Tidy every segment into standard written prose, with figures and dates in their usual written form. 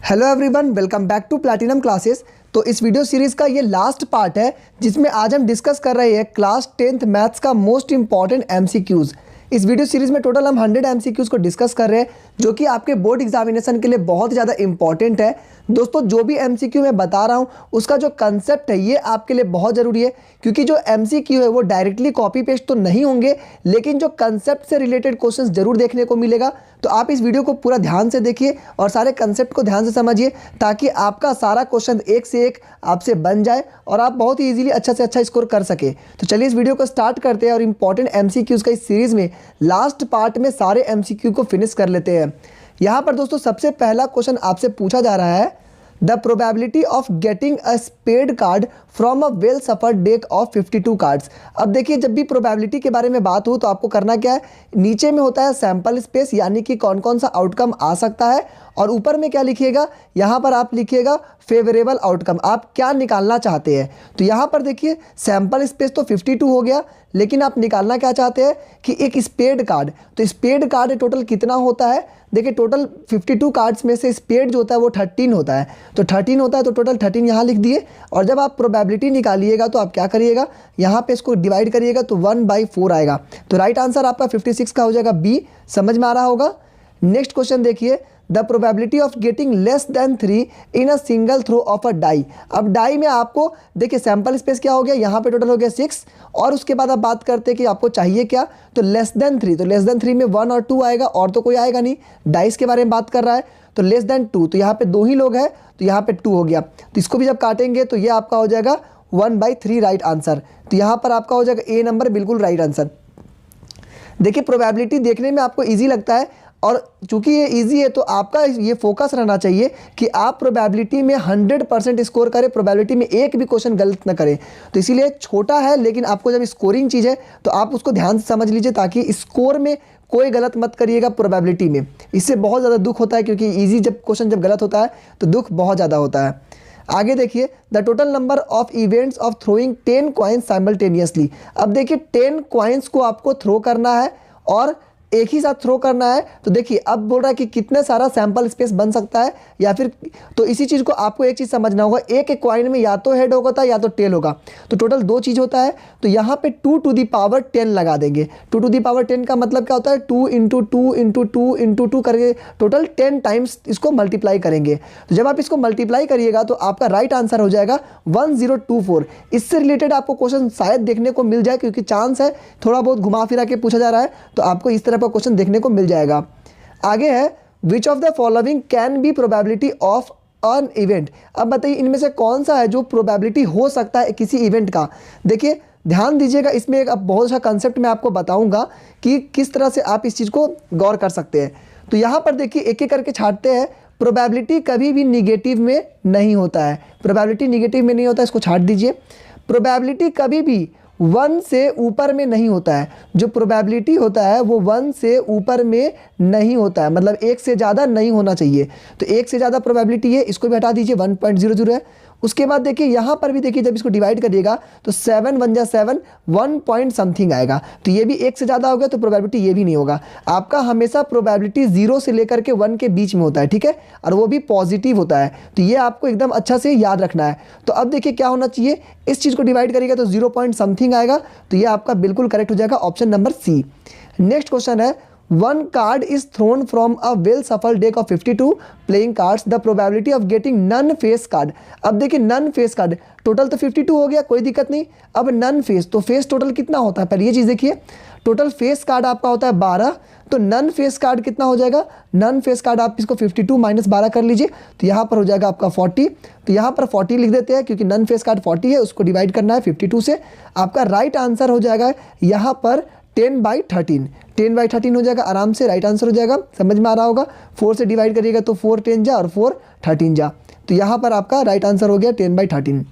Hello everyone, welcome back to platinum classes. तो इस video series का ये लास्ट पार्ट है जिसमें आज हम डिस्कस कर रहे हैं क्लास 10th मैथ्स का मोस्ट इंपॉर्टेंट एमसीक्यूज़। इस वीडियो सीरीज़ में टोटल हम 100 एमसीक्यूज़ को डिस्कस कर रहे हैं जो कि आपके बोर्ड एग्जामिनेशन के लिए बहुत ज़्यादा इंपॉर्टेंट है। दोस्तों, जो भी एमसीक्यू मैं बता रहा हूँ उसका जो कंसेप्ट है ये आपके लिए बहुत ज़रूरी है, क्योंकि जो एमसीक्यू है वो डायरेक्टली कॉपी पेस्ट तो नहीं होंगे, लेकिन जो कंसेप्ट से रिलेटेड क्वेश्चंस जरूर देखने को मिलेगा। तो आप इस वीडियो को पूरा ध्यान से देखिए और सारे कंसेप्ट को ध्यान से समझिए, ताकि आपका सारा क्वेश्चन एक से एक आपसे बन जाए और आप बहुत ही ईजिली अच्छा से अच्छा स्कोर कर सके। तो चलिए इस वीडियो को स्टार्ट करते हैं और इंपॉर्टेंट एमसीक्यूज़ का इस सीरीज़ में लास्ट पार्ट में सारे एमसीक्यू को फिनिश कर लेते हैं। यहाँ पर दोस्तों सबसे पहला क्वेश्चन आपसे पूछा जा रहा है, the probability of getting a spade card from a well shuffled deck of 52 cards. अब देखिए, जब भी प्रोबेबिलिटी के बारे में बात हो तो आपको करना क्या है, नीचे में होता है सैंपल स्पेस, यानी कि कौन कौन सा आउटकम आ सकता है, और ऊपर में क्या लिखिएगा, यहाँ पर आप लिखिएगा फेवरेबल आउटकम, आप क्या निकालना चाहते हैं। तो यहाँ पर देखिए सैंपल स्पेस तो 52 हो गया, लेकिन आप निकालना क्या चाहते हैं कि एक स्पेड कार्ड। तो स्पेड कार्ड टोटल कितना होता है, देखिए टोटल 52 कार्ड्स में से स्पेड जो होता है वो 13 होता है। तो 13 होता है तो टोटल 13 यहाँ लिख दिए, और जब आप प्रोबेबिलिटी निकालिएगा तो आप क्या करिएगा, यहाँ पे इसको डिवाइड करिएगा तो 1/4 आएगा। तो राइट आंसर आपका 56 का हो जाएगा बी। समझ में आ रहा होगा। नेक्स्ट क्वेश्चन देखिए, the probability of getting less than 3 in a single throw of a die. अब डाई में आपको देखिए सैंपल स्पेस क्या हो गया, यहाँ पे टोटल हो गया 6, और उसके बाद आप बात करते हैं कि आपको चाहिए क्या, तो लेस देन 3। तो लेस देन 3 में 1 और 2 आएगा, और तो कोई आएगा नहीं, डाइस के बारे में बात कर रहा है। तो लेस देन 2, तो यहाँ पे 2 ही लोग हैं, तो यहाँ पे 2 हो गया। तो इसको भी जब काटेंगे तो ये आपका हो जाएगा 1/3 राइट आंसर। तो यहाँ पर आपका हो जाएगा ए नंबर बिल्कुल राइट आंसर। देखिए प्रोबेबिलिटी देखने में आपको ईजी लगता है, और चूंकि ये इजी है तो आपका ये फोकस रहना चाहिए कि आप प्रोबेबिलिटी में 100% स्कोर करें, प्रोबेबिलिटी में एक भी क्वेश्चन गलत ना करें। तो इसीलिए छोटा है, लेकिन आपको जब स्कोरिंग चीज़ है तो आप उसको ध्यान से समझ लीजिए, ताकि स्कोर में कोई गलत मत करिएगा प्रोबेबिलिटी में। इससे बहुत ज़्यादा दुख होता है, क्योंकि ईजी जब क्वेश्चन जब गलत होता है तो दुख बहुत ज़्यादा होता है। आगे देखिए, the total number of events of throwing 10 coins simultaneously. अब देखिए 10 कॉइन्स को आपको थ्रो करना है और एक ही साथ थ्रो करना है। तो देखिए अब बोल रहा है कि कितने सारा सैंपल स्पेस बन सकता है, या फिर तो इसी चीज़ को आपको एक चीज़ समझना होगा, एक एक कॉइन में या तो हेड होगा या तो टेल होगा। तो टोटल 2 चीज़ होता है, तो यहाँ पे 2 to the power 10 लगा देंगे। 2 to the power 10 का मतलब क्या होता है, 2 × 2 × 2 × 2 करके टोटल 10 टाइम्स इसको मल्टीप्लाई करेंगे। तो जब आप इसको मल्टीप्लाई करिएगा तो आपका राइट आंसर हो जाएगा 1024। इससे रिलेटेड आपको क्वेश्चन शायद देखने को मिल जाए, क्योंकि चांस है थोड़ा बहुत घुमा फिरा के पूछा जा रहा है, तो आपको इस तरह का क्वेश्चन देखने को मिल जाएगा। आगे है, which of the following can be probability of an event. अब बताइए इनमें से कौन सा है जो प्रोबेबिलिटी हो सकता है किसी इवेंट का। देखिए ध्यान दीजिएगा, इसमें एक अब बहुत अच्छा कंसेप्ट मैं आपको बताऊंगा कि किस तरह से आप इस चीज़ को गौर कर सकते हैं। तो यहाँ पर देखिए एक एक करके छाटते हैं। प्रोबेबिलिटी कभी भी निगेटिव में नहीं होता है, प्रोबेबिलिटी निगेटिव में नहीं होता है, इसको छाट दीजिए। प्रोबेबिलिटी कभी भी 1 से ऊपर में नहीं होता है, जो प्रोबेबिलिटी होता है वो 1 से ऊपर में नहीं होता है, मतलब 1 से ज़्यादा नहीं होना चाहिए। तो 1 से ज़्यादा प्रोबेबिलिटी है, इसको भी हटा दीजिए, 1.00 है। उसके बाद देखिए यहाँ पर भी देखिए, जब इसको डिवाइड करिएगा तो 7 × 1 = 7, 1 पॉइंट समथिंग आएगा। तो ये भी 1 से ज़्यादा हो गया, तो प्रोबेबिलिटी ये भी नहीं होगा। आपका हमेशा प्रोबेबिलिटी 0 से लेकर के 1 के बीच में होता है, ठीक है, और वो भी पॉजिटिव होता है। तो ये आपको एकदम अच्छा से याद रखना है। तो अब देखिए क्या होना चाहिए, इस चीज़ को डिवाइड करिएगा तो 0 पॉइंट समथिंग आएगा। तो ये आपका बिल्कुल करेक्ट हो जाएगा, option number C. Next question है, 1 card is thrown from a well shuffled deck of 52 playing cards. The probability of getting none face card. अब देखिए नन फेस कार्ड, टोटल तो 52 हो गया, कोई दिक्कत नहीं। अब नन फेस, तो फेस टोटल कितना होता है, पहले ये चीज़ देखिए। टोटल फेस कार्ड आपका होता है 12, तो नन फेस कार्ड कितना हो जाएगा, नन फेस कार्ड आप इसको 52 - 12 कर लीजिए, तो यहाँ पर हो जाएगा आपका 40। तो यहाँ पर 40 लिख देते हैं, क्योंकि नन फेस कार्ड 40 है, उसको डिवाइड करना है 52 से। आपका राइट आंसर हो जाएगा यहाँ पर 10/13, 10/13 हो जाएगा, आराम से राइट आंसर हो जाएगा। समझ में आ रहा होगा। 4 से डिवाइड करिएगा तो 4 10 जा और 4 13 जा। तो यहाँ पर आपका राइट आंसर हो गया 10/13।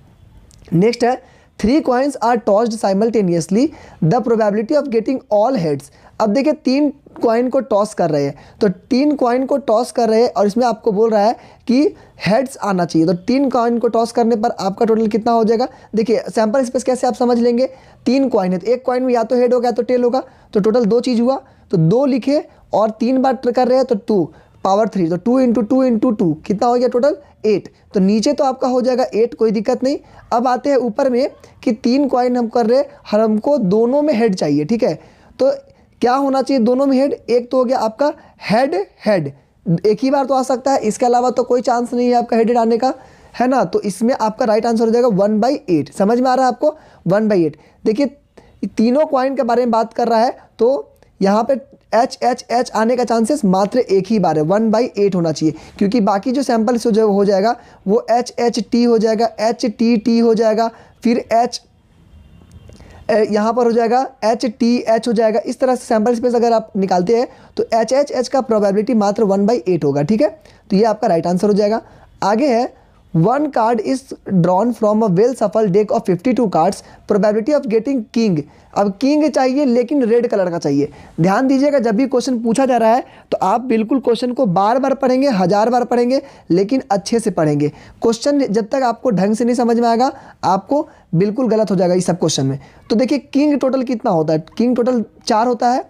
नेक्स्ट है, 3 coins are tossed simultaneously, the probability of getting all heads. अब देखिए 3 कॉइन को टॉस कर रहे हैं, तो 3 कॉइन को टॉस कर रहे हैं और इसमें आपको बोल रहा है कि हेड्स आना चाहिए। तो 3 कॉइन को टॉस करने पर आपका टोटल कितना हो जाएगा। देखिए सैंपल स्पेस कैसे आप समझ लेंगे, 3 कॉइन है तो एक कॉइन में या तो हेड होगा या तो टेल होगा, तो टोटल 2 चीज़ हुआ, तो 2 लिखे और 3 बार कर रहे हैं तो 2 पावर 3, तो 2 इंटू 2 इंटू 2 कितना हो गया टोटल 8। तो नीचे तो आपका हो जाएगा 8, कोई दिक्कत नहीं। अब आते हैं ऊपर में कि 3 कॉइन हम कर रहे हैं, हमको दोनों में हेड चाहिए, ठीक है। तो क्या होना चाहिए दोनों में हेड, एक तो हो गया आपका हेड हेड, एक ही बार तो आ सकता है, इसके अलावा तो कोई चांस नहीं है आपका हेड आने का, है ना। तो इसमें आपका राइट आंसर हो जाएगा 1/8। समझ में आ रहा है आपको, 1/8। देखिए तीनों कॉइन के बारे में बात कर रहा है, तो यहाँ पे एच एच एच आने का चांसेस मात्र एक ही बार है, 1/8 होना चाहिए, क्योंकि बाकी जो सैंपल हो जाएगा वो एच एच टी हो जाएगा, एच टी टी हो जाएगा, फिर एच यहाँ पर हो जाएगा एच टी एच हो जाएगा। इस तरह से सैंपल स्पेस अगर आप निकालते हैं तो एच एच एच का प्रोबेबिलिटी मात्र 1/8 होगा, ठीक है। तो ये आपका राइट आंसर हो जाएगा। आगे है 1 card is drawn from a well shuffled deck of 52 cards, probability of getting king. अब किंग चाहिए लेकिन रेड कलर का चाहिए। ध्यान दीजिएगा, जब भी क्वेश्चन पूछा जा रहा है तो आप बिल्कुल क्वेश्चन को बार बार पढ़ेंगे, 1000 बार पढ़ेंगे, लेकिन अच्छे से पढ़ेंगे। क्वेश्चन जब तक आपको ढंग से नहीं समझ में आएगा आपको बिल्कुल गलत हो जाएगा इस सब क्वेश्चन में। तो देखिए किंग टोटल कितना होता है, किंग टोटल 4 होता है,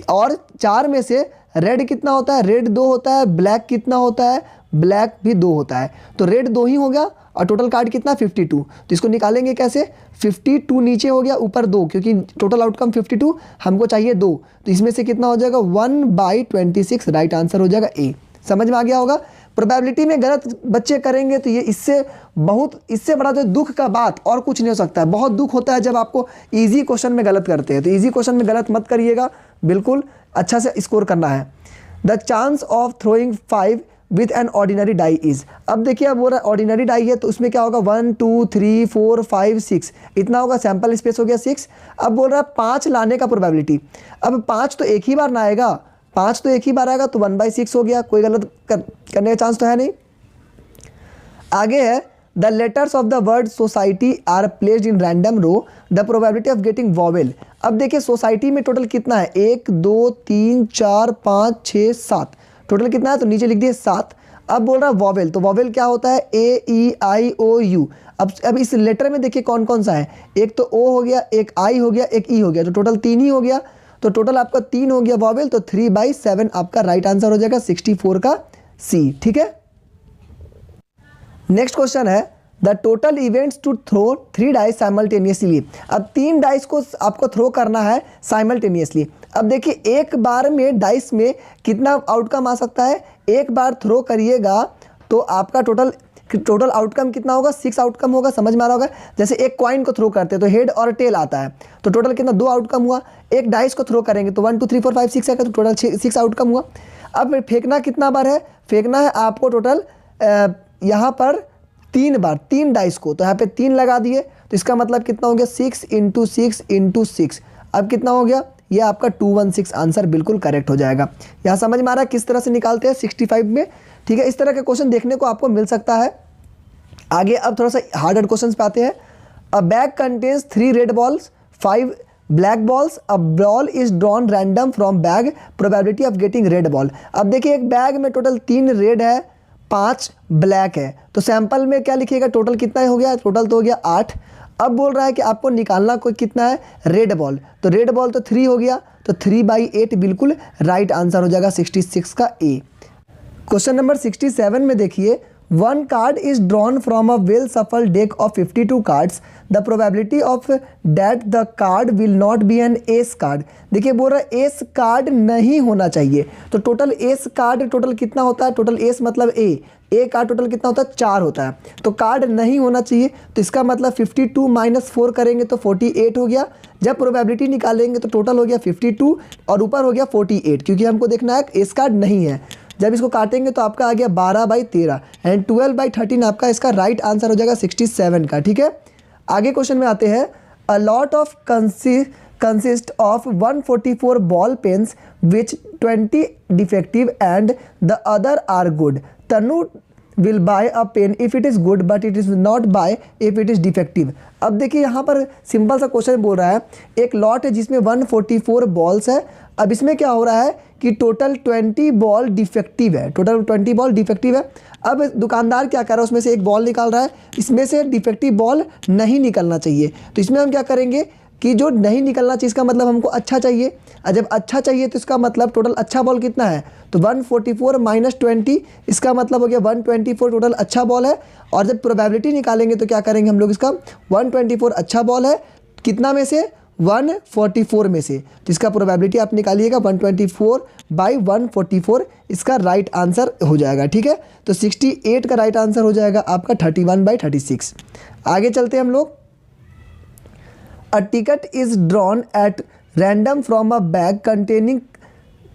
और 4 में से रेड कितना होता है, रेड 2 होता है, ब्लैक कितना होता है, ब्लैक भी 2 होता है। तो रेड 2 ही हो गया, और टोटल कार्ड कितना 52। तो इसको निकालेंगे कैसे, 52 नीचे हो गया, ऊपर 2, क्योंकि टोटल आउटकम 52, हमको चाहिए 2। तो इसमें से कितना हो जाएगा 1/26, राइट आंसर हो जाएगा ए। समझ में आ गया होगा। प्रोबेबिलिटी में गलत बच्चे करेंगे तो ये इससे बड़ा तो दुख का बात और कुछ नहीं हो सकता है। बहुत दुख होता है जब आपको इजी क्वेश्चन में गलत करते हैं, तो इजी क्वेश्चन में गलत मत करिएगा, बिल्कुल अच्छा से स्कोर करना है। The chance of throwing 5 with an ordinary die is. अब देखिए, अब बोल रहा है ऑर्डिनरी डाई है तो उसमें क्या होगा 1 2 3 4 5 6 इतना होगा, सैंपल स्पेस हो गया 6। अब बोल रहा है 5 लाने का प्रोबेबिलिटी। अब 5 तो एक ही बार ना आएगा, 5 तो एक ही बार आएगा, तो 1/6 हो गया, कोई गलत करने का चांस तो है नहीं। आगे है the letters of the word society are placed in random row, the probability of getting vowel. अब देखिए सोसाइटी में टोटल कितना है, 1 2 3 4 5 6 7, टोटल कितना है, तो नीचे लिख दिए 7। अब बोल रहा है वॉवेल, तो वॉवेल क्या होता है, ए ई आई ओ यू। अब इस लेटर में देखिए कौन कौन सा है, एक तो ओ हो गया, एक आई हो गया, एक ई हो गया, तो टोटल 3 ही हो गया। तो टोटल आपका 3 हो गया वॉवेल, तो 3/7 आपका राइट आंसर हो जाएगा 64 का सी, ठीक है। नेक्स्ट क्वेश्चन है the total events to throw 3 dice simultaneously. अब 3 डाइस को आपको थ्रो करना है साइमल्टेनियसली। अब देखिए एक बार में डाइस में कितना आउटकम आ सकता है, एक बार थ्रो करिएगा तो आपका टोटल आउटकम कितना होगा, 6 आउटकम होगा। समझ में आ रहा होगा, जैसे एक कॉइन को थ्रो करते हैं तो हेड और टेल आता है, तो टोटल कितना 2 आउटकम हुआ। एक डाइस को थ्रो करेंगे तो 1 2 3 4 5 6 आएगा, तो टोटल 6 आउटकम हुआ। अब फेंकना कितना बार है, फेंकना है आपको टोटल यहाँ पर 3 बार, 3 डाइस को, तो यहाँ पे 3 लगा दिए, तो इसका मतलब कितना हो गया 6 × 6 × 6। अब कितना हो गया, ये आपका 216 आंसर बिल्कुल करेक्ट हो जाएगा। यहाँ समझ में आ रहा है किस तरह से निकालते हैं 65 में, ठीक है। इस तरह के क्वेश्चन देखने को आपको मिल सकता है। आगे अब थोड़ा सा हार्ड क्वेश्चन पे आते हैं। अ bag contains 3 red balls 5 black balls, a ball is drawn random from bag, probability of getting red ball. अब देखिए एक बैग में टोटल 3 रेड है, 5 ब्लैक है, तो सैंपल में क्या लिखिएगा, टोटल कितना हो गया, टोटल तो हो गया 8। अब बोल रहा है कि आपको निकालना कोई कितना है, रेड बॉल, तो रेड बॉल तो 3 हो गया, तो 3/8 बिल्कुल राइट आंसर हो जाएगा 66 का ए। क्वेश्चन नंबर 67 में देखिए 1 card is drawn from a well shuffled deck of 52 cards, the probability of that the card will not be an ace card. देखिए बोल रहा है एस कार्ड नहीं होना चाहिए, तो टोटल एस कार्ड टोटल कितना होता है, टोटल एस मतलब ए कार्ड टोटल कितना होता है, 4 होता है, तो कार्ड नहीं होना चाहिए। तो इसका मतलब 52 - 4 करेंगे तो 48 हो गया। जब प्रोबेबिलिटी निकालेंगे तो टोटल हो गया 52 और ऊपर हो गया 48, क्योंकि हमको देखना है एस कार्ड नहीं है। जब इसको काटेंगे तो आपका आ गया 12/13 एंड 12/13 आपका इसका राइट आंसर हो जाएगा 67 का, ठीक है। आगे क्वेश्चन में आते हैं। A lot of consist of 144 ball pens which 20 defective and the other are good. Tanu will buy a pen if it is good but it is not buy if it is defective. अब देखिए यहाँ पर simple सा question बोल रहा है, एक lot है जिसमें 144 बॉल्स है। अब इसमें क्या हो रहा है कि टोटल 20 बॉल डिफेक्टिव है, टोटल 20 बॉल डिफेक्टिव है। अब दुकानदार क्या कर रहा है, उसमें से एक बॉल निकाल रहा है, इसमें से डिफेक्टिव बॉल नहीं निकलना चाहिए। तो इसमें हम क्या करेंगे कि जो नहीं निकलना चाहिए इसका मतलब हमको अच्छा चाहिए, और जब अच्छा चाहिए तो इसका मतलब टोटल अच्छा बॉल कितना है, तो 144 माइनस 20 इसका मतलब हो गया 124 टोटल अच्छा बॉल है। और जब प्रोबेबिलिटी निकालेंगे तो क्या करेंगे हम लोग, इसका 124 अच्छा बॉल है कितना में से, 144 में से, तो इसका प्रोबेबिलिटी आप निकालिएगा 124/144 इसका राइट आंसर हो जाएगा। ठीक है, तो 68 का राइट आंसर हो जाएगा आपका 31/36। आगे चलते हैं हम लोग। A ticket is drawn at random from a bag containing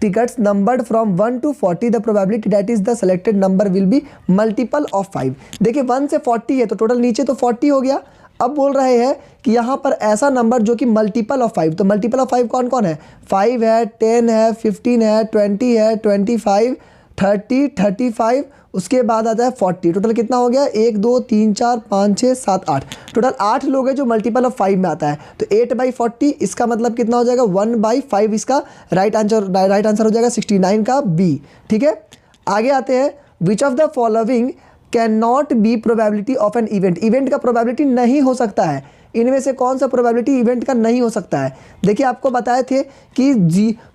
tickets numbered from 1 to 40 the probability that is the selected number will be multiple of 5। देखिए 1 से 40 है तो टोटल नीचे तो 40 हो गया। अब बोल रहे हैं कि यहाँ पर ऐसा नंबर जो कि मल्टीपल ऑफ 5, तो मल्टीपल ऑफ 5 कौन कौन है, 5 है, 10 है, 15 है, 20 है, 25, 30, 35, उसके बाद आता है 40। टोटल कितना हो गया, 1 2 3 4 5 6 7 8, टोटल 8 लोग हैं जो मल्टीपल ऑफ 5 में आता है। तो 8/40 इसका मतलब कितना हो जाएगा, 1/5 इसका राइट आंसर हो जाएगा 69 का बी। ठीक है, आगे आते हैं। Which of the following can not be probability of an event, event का प्रोबेबिलिटी नहीं हो सकता है, इनमें से कौन सा प्रोबेबिलिटी इवेंट का नहीं हो सकता है। देखिए आपको बताए थे कि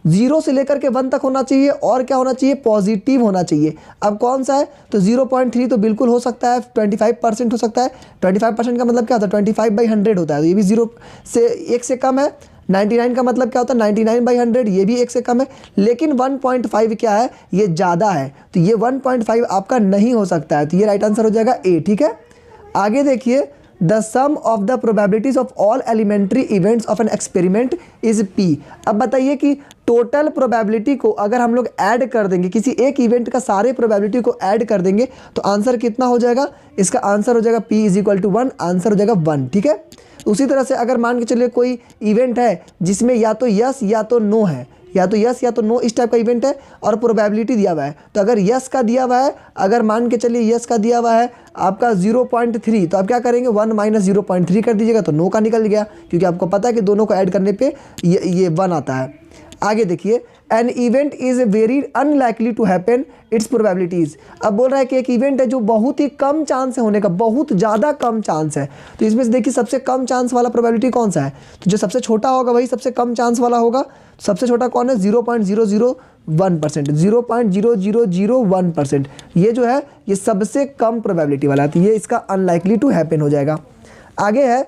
0 से लेकर के 1 तक होना चाहिए और क्या होना चाहिए, पॉजिटिव होना चाहिए। अब कौन सा है, तो 0.3 तो बिल्कुल हो सकता है, 25% हो सकता है। 25% का मतलब क्या होता है, 25/100 होता है, तो ये भी 0 से 1 से कम है। 99 का मतलब क्या होता है, 99/100, ये भी 1 से कम है। लेकिन 1.5 क्या है, ये ज़्यादा है, तो ये 1.5 आपका नहीं हो सकता है, तो ये राइट आंसर हो जाएगा ए। ठीक है, आगे देखिए। The sum of the probabilities of all elementary events of an experiment is P. अब बताइए कि टोटल प्रोबेबिलिटी को अगर हम लोग ऐड कर देंगे, किसी एक इवेंट का सारे प्रोबेबिलिटी को ऐड कर देंगे तो आंसर कितना हो जाएगा, इसका आंसर हो जाएगा P = 1, आंसर हो जाएगा 1। ठीक है, उसी तरह से अगर मान के चलिए कोई इवेंट है जिसमें या तो यस या तो नो है, या तो यस या तो नो इस टाइप का इवेंट है और प्रोबेबिलिटी दिया हुआ है, तो अगर यस का दिया हुआ है, अगर मान के चलिए यस का दिया हुआ है आपका 0.3, तो आप क्या करेंगे 1 - 0.3 कर दीजिएगा, तो नो का निकल गया, क्योंकि आपको पता है कि दोनों को ऐड करने पे ये 1 आता है। आगे देखिए। An event is very unlikely to happen its probabilities. अब बोल रहा है कि एक इवेंट है जो बहुत ही कम चांस है होने का, बहुत ज़्यादा कम चांस है, तो इसमें से देखिए सबसे कम चांस वाला प्रोबेबिलिटी कौन सा है, तो जो सबसे छोटा होगा वही सबसे कम चांस वाला होगा। सबसे छोटा कौन है, 0.001%, 0.0001%, ये जो है ये सबसे कम प्रोबेबिलिटी वाला है, तो ये इसका अनलाइकली टू हैपन हो जाएगा। आगे है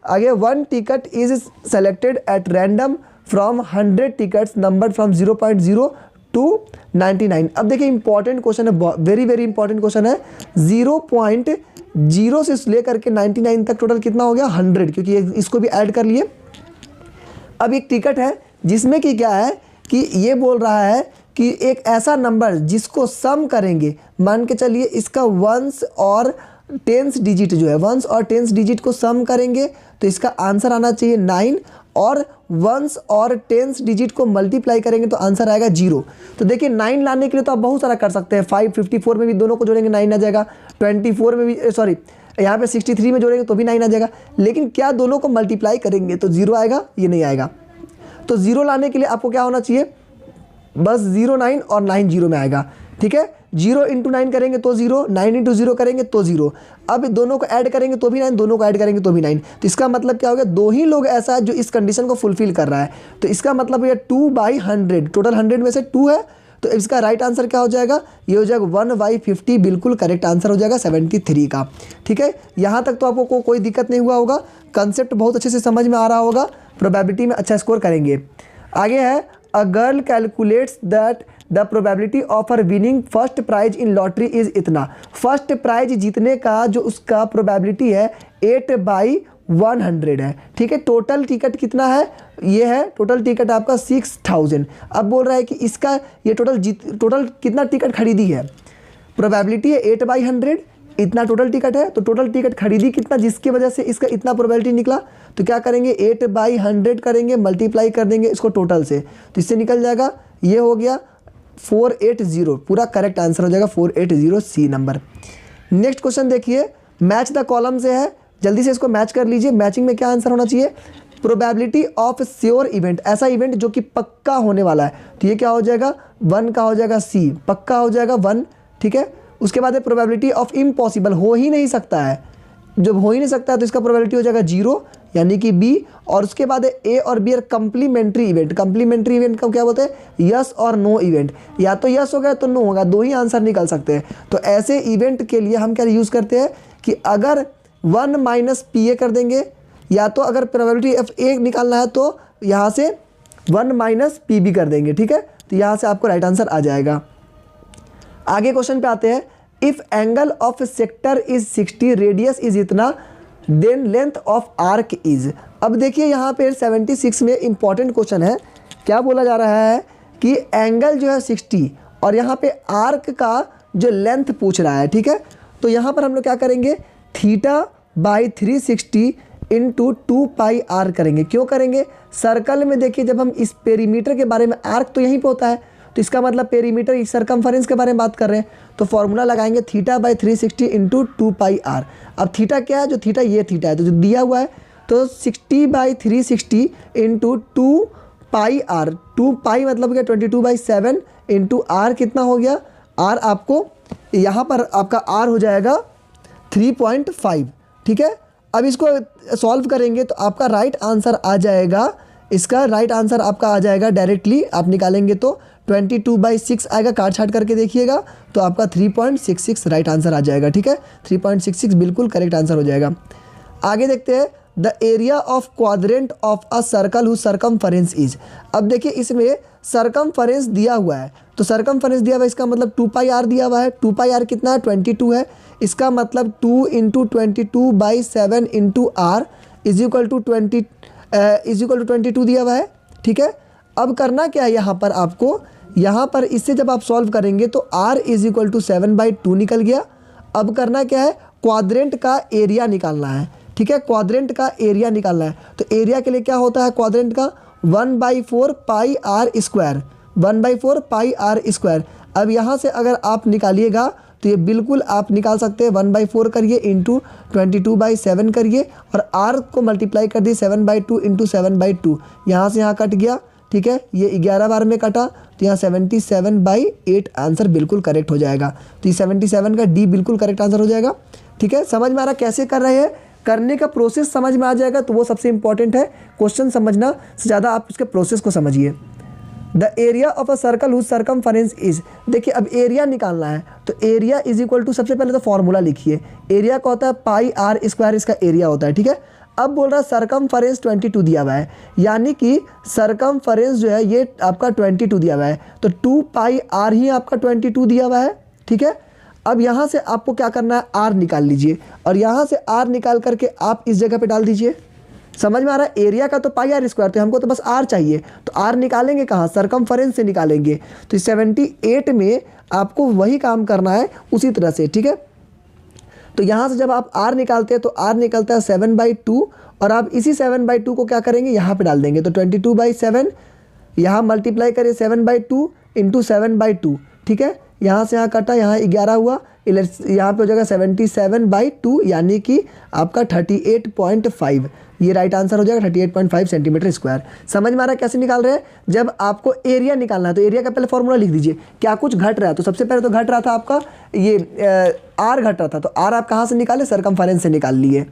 आगे 1 ticket is selected at random from 100 tickets numbered from 0.0 to 99। अब देखिए इंपॉर्टेंट क्वेश्चन है, वेरी वेरी इंपॉर्टेंट क्वेश्चन है। 0.0 से लेकर के 99 तक टोटल कितना हो गया, 100, क्योंकि इसको भी ऐड कर लिए। अब एक टिकट है जिसमें कि क्या है कि ये बोल रहा है कि एक ऐसा नंबर जिसको सम करेंगे, मान के चलिए इसका 1s और 10s डिजिट जो है, 1s और 10s डिजिट को सम करेंगे तो इसका आंसर आना चाहिए 9, और 1s और 10s डिजिट को मल्टीप्लाई करेंगे तो आंसर आएगा 0। तो देखिए 9 लाने के लिए तो आप बहुत सारा कर सकते हैं, 554 में भी दोनों को जोड़ेंगे 9 आ जाएगा, 24 में भी सॉरी यहाँ पे 63 में जोड़ेंगे तो भी 9 आ जाएगा। लेकिन क्या दोनों को मल्टीप्लाई करेंगे तो 0 आएगा, ये नहीं आएगा। तो 0 लाने के लिए आपको क्या होना चाहिए, बस 0 9 और 9 0 में आएगा। ठीक है, 0 × 9 करेंगे तो 0, 9 × 0 करेंगे तो 0। अब दोनों को ऐड करेंगे तो भी 9, दोनों को ऐड करेंगे तो भी 9। तो इसका मतलब क्या हो गया, 2 ही लोग ऐसा है जो इस कंडीशन को फुलफिल कर रहा है, तो इसका मतलब ये 2/100, टोटल 100 में से 2 है, तो इसका राइट आंसर क्या हो जाएगा, ये हो जाएगा 1/50, बिल्कुल करेक्ट आंसर हो जाएगा 73 का। ठीक है, यहाँ तक तो आपको कोई दिक्कत नहीं हुआ होगा, कंसेप्ट बहुत अच्छे से समझ में आ रहा होगा, प्रोबेबिलिटी में अच्छा स्कोर करेंगे। आगे है। A girl calculates that the probability of her winning first prize in lottery is इतना। फर्स्ट प्राइज जीतने का जो उसका प्रोबेबिलिटी है 8/100 है। ठीक है, टोटल टिकट कितना है, ये है टोटल टिकट आपका 6000। अब बोल रहा है कि इसका ये टोटल कितना टिकट खरीदी है, प्रोबेबिलिटी है 8/100, इतना टोटल टिकट है, तो टोटल टिकट खरीदी कितना जिसकी वजह से इसका इतना प्रोबेबिलिटी निकला, तो क्या करेंगे 8/100 करेंगे, मल्टीप्लाई कर देंगे इसको टोटल से, तो इससे निकल जाएगा, ये हो गया 480, पूरा करेक्ट आंसर हो जाएगा 480 सी नंबर। नेक्स्ट क्वेश्चन देखिए, मैच द कॉलम से है, जल्दी से इसको मैच कर लीजिए। मैचिंग में क्या आंसर होना चाहिए, प्रोबेबिलिटी ऑफ श्योर इवेंट, ऐसा इवेंट जो कि पक्का होने वाला है, तो ये क्या हो जाएगा 1 का हो जाएगा सी, पक्का हो जाएगा 1। ठीक है, उसके बाद है प्रोबेबिलिटी ऑफ इम्पॉसिबल, हो ही नहीं सकता है, जब हो ही नहीं सकता तो इसका प्रोबेबिलिटी हो जाएगा 0 यानी कि बी। और उसके बाद ए और B are complementary event. Complementary event को क्या बोलते हैं, यस और नो इवेंट। या तो यस होगा तो नो होगा, दो ही आंसर निकल सकते हैं। तो ऐसे इवेंट के लिए हम क्या यूज़ करते हैं कि अगर 1 माइनस पी ए कर देंगे, या तो अगर प्रोबेबिलिटी ऑफ ए निकालना है तो यहाँ से 1 माइनस पी बी कर देंगे। ठीक है, तो यहाँ से आपको राइट आंसर आ जाएगा। आगे क्वेश्चन पे आते हैं। If angle of sector is 60, radius is इतना, then length of arc is. अब देखिए यहाँ पे 76 में इंपॉर्टेंट क्वेश्चन है। क्या बोला जा रहा है कि एंगल जो है 60 और यहाँ पे आर्क का जो लेंथ पूछ रहा है। ठीक है, तो यहाँ पर हम लोग क्या करेंगे, θ/360 इंटू 2 पाई आर करेंगे। क्यों करेंगे, सर्कल में देखिए जब हम इस पेरीमीटर के बारे में, आर्क तो यहीं पे होता है, तो इसका मतलब पेरीमीटर इस सर्कमफरेंस के बारे में बात कर रहे हैं, तो फॉर्मूला लगाएंगे θ/360 इंटू 2 पाई आर। अब थीटा क्या है, जो थीटा ये थीटा है, तो जो दिया हुआ है तो 60/360 इंटू 2 पाई आर। 2 पाई मतलब हो गया 22/7 इंटू आर कितना हो गया, आर आपको यहाँ पर आपका आर हो जाएगा 3.5। ठीक है, अब इसको सॉल्व करेंगे तो आपका राइट आंसर आ जाएगा, इसका राइट आंसर आपका आ जाएगा डायरेक्टली आप निकालेंगे तो 22/6 आएगा। काट छाट करके देखिएगा तो आपका 3.66 राइट आंसर आ जाएगा। ठीक है, 3.66 बिल्कुल करेक्ट आंसर हो जाएगा। आगे देखते हैं। The area of quadrant of a circle whose circumference is. अब देखिए इसमें सर्कमफरेंस दिया हुआ है, तो सर्कमफरेंस दिया हुआ है, इसका मतलब 2 पाई आर दिया हुआ है। 2 पाई आर कितना है, 22 है। इसका मतलब 2 into 22/7 into R is equal to 22 दिया हुआ है। ठीक है, अब करना क्या है यहाँ पर आपको, यहाँ पर इससे जब आप सॉल्व करेंगे तो r इज इक्वल टू 7/2 निकल गया। अब करना क्या है, क्वाड्रेंट का एरिया निकालना है। ठीक है, क्वाड्रेंट का एरिया निकालना है, तो एरिया के लिए क्या होता है क्वाड्रेंट का, 1/4 pi r square, 1/4 pi r square. अब यहाँ से अगर आप निकालिएगा तो ये बिल्कुल आप निकाल सकते हैं, 1/4 करिए इंटू 22/7 करिए और r को मल्टीप्लाई कर दिए 7/2 इंटू 7/2, यहाँ से यहाँ कट गया। ठीक है, ये 11 बार में कटा तो यहाँ 77/8 आंसर बिल्कुल करेक्ट हो जाएगा। तो ये 77 का डी बिल्कुल करेक्ट आंसर हो जाएगा। ठीक है, समझ में आ रहा कैसे कर रहे हैं, करने का प्रोसेस समझ में आ जाएगा तो वो सबसे इंपॉर्टेंट है। क्वेश्चन समझना से ज़्यादा आप उसके प्रोसेस को समझिए। The area of a circle whose circumference is. देखिए अब एरिया निकालना है तो एरिया इज इक्वल टू, सबसे पहले तो फॉर्मूला लिखिए। एरिया का होता है पाई आर स्क्वायर, इसका एरिया होता है। ठीक है, अब बोल रहा है सर्कमफरेंस 22 दिया हुआ है, यानी कि सर्कमफरेंस जो है ये आपका 22 दिया हुआ है, तो 2 पाई आर ही आपका 22 दिया हुआ है। ठीक है, अब यहाँ से आपको क्या करना है, आर निकाल लीजिए और यहाँ से आर निकाल करके आप इस जगह पे डाल दीजिए। समझ में आ रहा है, एरिया का तो पाई आर स्क्वायर, तो हमको तो बस आर चाहिए, तो आर निकालेंगे कहाँ, सर्कमफरेंस से निकालेंगे। तो 78 में आपको वही काम करना है उसी तरह से। ठीक है, तो यहाँ से जब आप r निकालते हैं तो r निकलता है 7/2 और आप इसी 7/2 को क्या करेंगे, यहाँ पे डाल देंगे। तो 22/7 यहाँ मल्टीप्लाई करिए 7/2 इंटू 7/2। ठीक है, यहाँ से यहाँ कटा, यहाँ 11 हुआ, यहाँ पे हो जाएगा 77/2 यानी कि आपका 38.5, ये राइट आंसर हो जाएगा 38.5 सेंटीमीटर स्क्वायर। समझ में आ रहा है कैसे निकाल रहे हैं। जब आपको एरिया निकालना है तो एरिया का पहले फॉर्मूला लिख दीजिए। क्या कुछ घट रहा है, तो सबसे पहले तो घट रहा था आपका ये आर घट रहा था, तो आर आप कहाँ से निकाले, सर्कमफरेंस से निकाल लिए।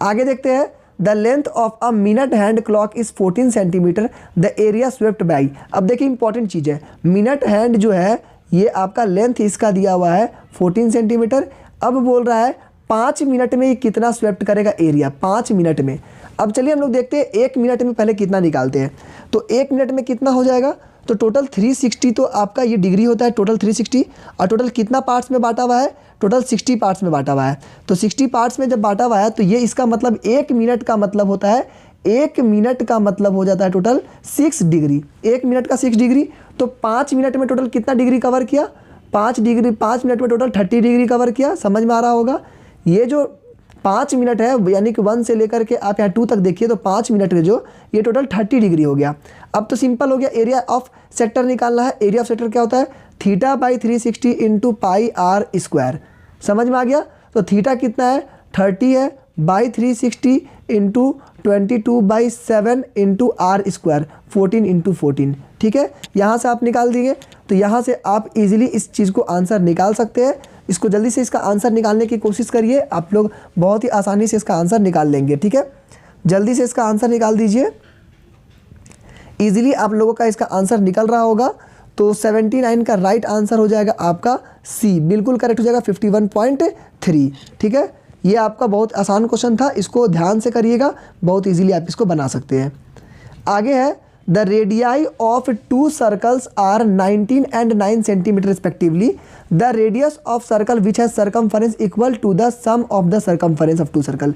आगे देखते हैं। The length of a minute hand clock is 14 centimetre, the area swept by. अब देखिए इंपॉर्टेंट चीज़ है, मिनट हैंड जो है ये आपका लेंथ इसका दिया हुआ है 14 सेंटीमीटर। अब बोल रहा है 5 मिनट में ये कितना स्वेप्ट करेगा एरिया, 5 मिनट में। अब चलिए हम लोग देखते हैं 1 मिनट में पहले कितना निकालते हैं। तो 1 मिनट में कितना हो जाएगा, तो टोटल 360, तो आपका ये डिग्री होता है टोटल 360, और टोटल कितना पार्ट्स में बांटा हुआ है, टोटल 60 पार्ट्स में बांटा हुआ है। तो 60 पार्ट्स में जब बांटा हुआ है तो ये इसका मतलब 1 मिनट का मतलब होता है, 1 मिनट का मतलब हो जाता है टोटल 6 डिग्री। 1 मिनट का 6 डिग्री, तो 5 मिनट में टोटल कितना डिग्री कवर किया, 5 डिग्री, 5 मिनट में टोटल 30 डिग्री कवर किया। समझ में आ रहा होगा। ये जो 5 मिनट है यानी कि 1 से लेकर के आप यहाँ 2 तक देखिए तो 5 मिनट में जो ये टोटल 30 डिग्री हो गया। अब तो सिंपल हो गया, एरिया ऑफ सेक्टर निकालना है। एरिया ऑफ सेक्टर क्या होता है, θ/360 इंटू पाई आर स्क्वायर। समझ में आ गया। तो थीटा कितना है, 30 है, by 360 into 22/7 into R square, 14 into 14। ठीक है, यहाँ से आप निकाल दिए तो यहाँ से आप इजीली इस चीज़ को आंसर निकाल सकते हैं। इसको जल्दी से इसका आंसर निकालने की कोशिश करिए, आप लोग बहुत ही आसानी से इसका आंसर निकाल लेंगे। ठीक है, जल्दी से इसका आंसर निकाल दीजिए। इजीली आप लोगों का इसका आंसर निकल रहा होगा। तो 79 का राइट आंसर हो जाएगा आपका सी, बिल्कुल करेक्ट हो जाएगा 51.3। ठीक है, ये आपका बहुत आसान क्वेश्चन था, इसको ध्यान से करिएगा, बहुत इजीली आप इसको बना सकते हैं। आगे है the radii of two circles are 19 and 9 centimetre respectively. The radius of circle which has circumference equal to the sum of the circumference of two circle.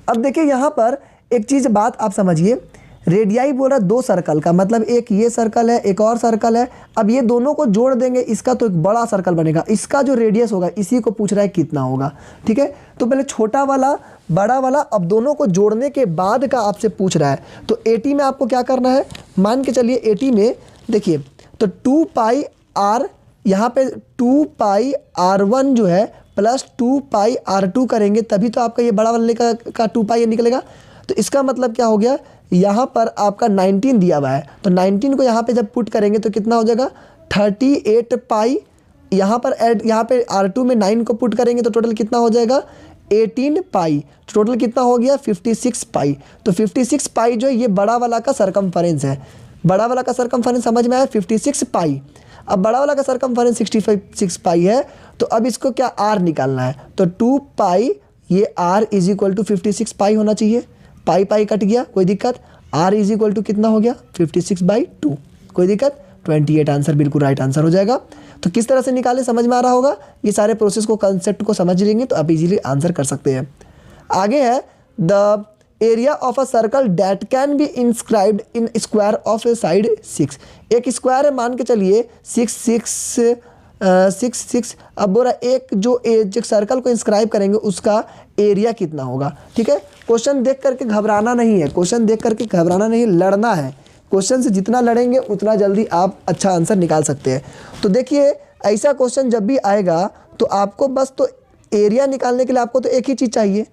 अब देखिए यहाँ पर एक चीज़ बात आप समझिए, रेडियाई बोल रहा है दो सर्कल का, मतलब एक ये सर्कल है एक और सर्कल है। अब ये दोनों को जोड़ देंगे, इसका तो एक बड़ा सर्कल बनेगा, इसका जो रेडियस होगा इसी को पूछ रहा है कितना होगा। ठीक है, तो पहले छोटा वाला बड़ा वाला, अब दोनों को जोड़ने के बाद का आपसे पूछ रहा है। तो 80 में आपको क्या करना है, मान के चलिए 80 में देखिए तो 2 पाई आर, यहाँ पे 2 पाई R1 जो है प्लस 2 पाई R2 करेंगे तभी तो आपका ये बड़ा वाले का 2 पाई निकलेगा। तो इसका मतलब क्या हो गया, यहाँ पर आपका 19 दिया हुआ है, तो 19 को यहाँ पे जब पुट करेंगे तो कितना हो जाएगा 38 पाई। यहाँ पर ऐड, यहाँ पे R2 में 9 को पुट करेंगे तो टोटल कितना हो जाएगा 18 पाई। टोटल कितना हो गया 56 पाई। तो 56 पाई जो है ये बड़ा वाला का सरकमफरेंस है। बड़ा वाला का सरकमफरेंस समझ में आया 56 पाई। अब बड़ा वाला का सरकमफरेंस 66 पाई है, तो अब इसको क्या आर निकालना है, तो 2 पाई ये आर इज इक्वल टू 56 पाई होना चाहिए। पाई पाई कट गया, कोई दिक्कत, आर इज इक्वल टू कितना हो गया 56/2, कोई दिक्कत, 28 आंसर बिल्कुल राइट आंसर हो जाएगा। तो किस तरह से निकाले समझ में आ रहा होगा, ये सारे प्रोसेस को कंसेप्ट को समझ लेंगे तो आप इजीली आंसर कर सकते हैं। आगे है the area of a circle that can be inscribed in square of A side 6। एक स्क्वायर है, मान के चलिए 6 अब बोला एक जो सर्कल को इंस्क्राइब करेंगे उसका एरिया कितना होगा। ठीक है, क्वेश्चन देख करके घबराना नहीं है, क्वेश्चन देख करके घबराना नहीं, लड़ना है। क्वेश्चन से जितना लड़ेंगे उतना जल्दी आप अच्छा आंसर निकाल सकते हैं। तो देखिए ऐसा क्वेश्चन जब भी आएगा तो आपको बस तो एरिया निकालने के लिए आपको तो एक ही चीज़ चाहिए,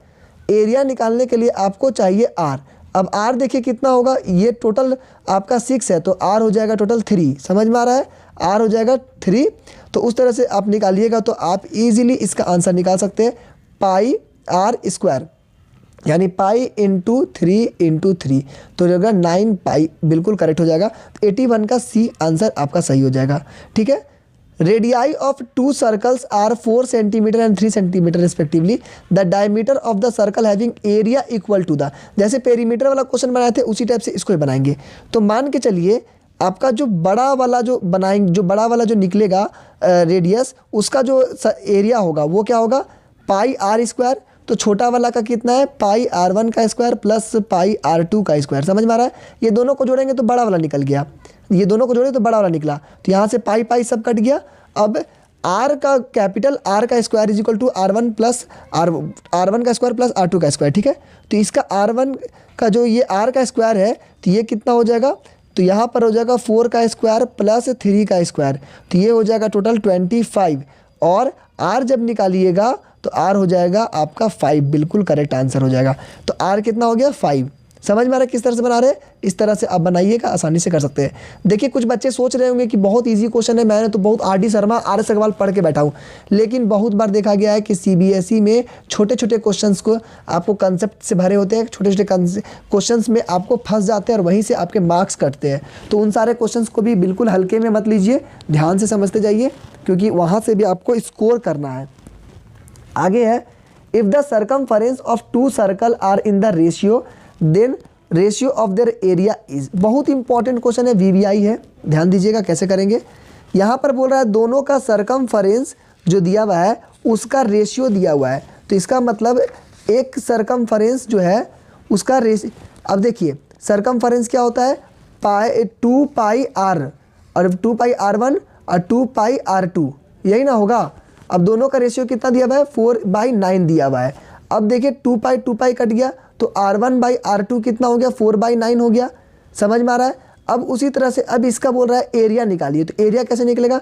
एरिया निकालने के लिए आपको चाहिए आर। अब आर देखिए कितना होगा, ये टोटल आपका 6 है तो आर हो जाएगा टोटल 3, समझ में आ रहा है, आर हो जाएगा 3। तो उस तरह से आप निकालिएगा तो आप इजीली इसका आंसर निकाल सकते हैं, पाई आर स्क्वायर यानी पाई इंटू 3 तो होगा 9 पाई, बिल्कुल करेक्ट हो जाएगा। 81 का सी आंसर आपका सही हो जाएगा। ठीक है, radii of two circles are 4 centimetre and 3 centimetre respectively. The diameter of the circle having area equal to the, जैसे पेरीमीटर वाला क्वेश्चन बनाए थे उसी टाइप से इसको ही बनाएंगे। तो मान के चलिए आपका जो बड़ा वाला जो बनाएंगे, जो बड़ा वाला जो निकलेगा रेडियस, उसका जो एरिया होगा वो क्या होगा पाई आर स्क्वायर। तो छोटा वाला का कितना है पाई R1 का स्क्वायर प्लस पाई R2 का स्क्वायर, समझ में आ रहा है। ये दोनों को जोड़ेंगे तो बड़ा वाला निकल गया, ये दोनों को जोड़े तो बड़ा वाला निकला, तो यहाँ से पाई पाई सब कट गया। अब R का कैपिटल R का square is equal to R1 plus R1 का स्क्वायर प्लस R2 का स्क्वायर। ठीक है, तो इसका R1 का जो ये R का स्क्वायर है तो ये कितना हो जाएगा, तो यहाँ पर हो जाएगा 4 का स्क्वायर प्लस 3 का स्क्वायर, तो ये हो जाएगा टोटल 25। और R जब निकालिएगा तो R हो जाएगा आपका 5, बिल्कुल करेक्ट आंसर हो जाएगा। तो R कितना हो गया 5। समझ में आ रहा है किस तरह से बना रहे हैं, इस तरह से आप बनाइएगा, आसानी से कर सकते हैं। देखिए कुछ बच्चे सोच रहे होंगे कि बहुत इजी क्वेश्चन है, मैंने तो बहुत R.D. शर्मा RS अग्रवाल पढ़ के बैठा हूँ, लेकिन बहुत बार देखा गया है कि CBSE में छोटे छोटे क्वेश्चंस को आपको कंसेप्ट से भरे होते हैं, छोटे छोटे क्वेश्चंस में आपको फंस जाते हैं और वहीं से आपके मार्क्स कटते हैं। तो उन सारे क्वेश्चंस को भी बिल्कुल हल्के में मत लीजिए, ध्यान से समझते जाइए, क्योंकि वहाँ से भी आपको स्कोर करना है। आगे है if the circumference of two circle are in the ratio then ratio of their area is. बहुत इंपॉर्टेंट क्वेश्चन है, VVI है, ध्यान दीजिएगा कैसे करेंगे। यहाँ पर बोल रहा है दोनों का सर्कमफरेंस जो दिया हुआ है उसका रेशियो दिया हुआ है, तो इसका मतलब एक सर्कमफरेंस जो है उसका रेशियो। अब देखिए सर्कमफरेंस क्या होता है, 2 पाई आर, और 2 पाई R1 और 2 पाई R2, यही ना होगा। अब दोनों का रेशियो कितना दिया हुआ है 4/9 दिया हुआ है। अब देखिए 2 पाई कट गया तो R1/R2 कितना हो गया 4/9 हो गया, समझ में आ रहा है। अब उसी तरह से अब इसका बोल रहा है एरिया निकालिए, तो एरिया कैसे निकलेगा,